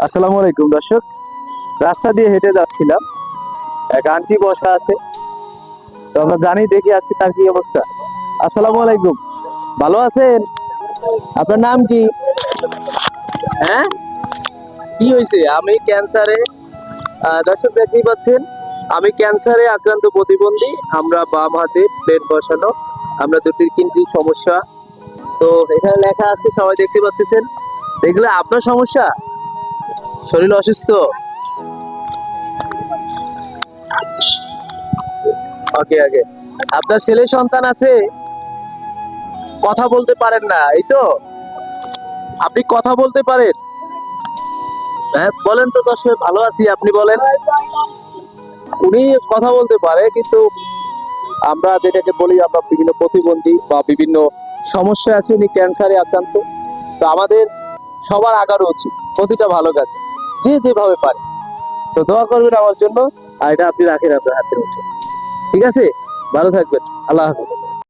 আসসালামু আলাইকুম দর্শক, রাস্তা দিয়ে হেঁটে যাচ্ছিলাম, এক আন্টি বসা আছে। তো আমরা জানি, দেখি আজকে তার কি অবস্থা। আসসালামু আলাইকুম, ভালো আছেন? আপনার নাম কি? হ্যাঁ, কি হয়েছে? আমি ক্যান্সারে, দর্শক দেখতেই পাচ্ছেন, আমি ক্যান্সারে আক্রান্ত প্রতিবন্ধী। আমরা বাম হাতে প্লেট বসানো, আমরা দুটি কিডনির সমস্যা। তো এখানে লেখা আছে, সবাই দেখতে পাচ্ছেন। দেখলে আপনার সমস্যা, শরীর অসুস্থ। ওকে ওকে, আপনার ছেলে সন্তান আছে, কথা বলতে পারেন না, এই তো? আপনি কথা বলতে পারেন? হ্যাঁ বলেন তো দর্শক, ভালো আছি, আপনি বলেন। উনি কথা বলতে পারে, কিন্তু আমরা যেটাকে বলি, আমরা বিভিন্ন প্রতিবন্ধী বা বিভিন্ন সমস্যা আছে। উনি ক্যান্সারে আক্রান্ত। তো আমাদের সবার আগানো উচিত প্রতিটা ভালো কাজে, যে যেভাবে পারে। তো দোয়া করবেন আমার জন্য। আর এটা আপনি রাখেন আপনার হাতের মুঠে, ঠিক আছে? ভালো থাকবেন, আল্লাহ হাফিজ।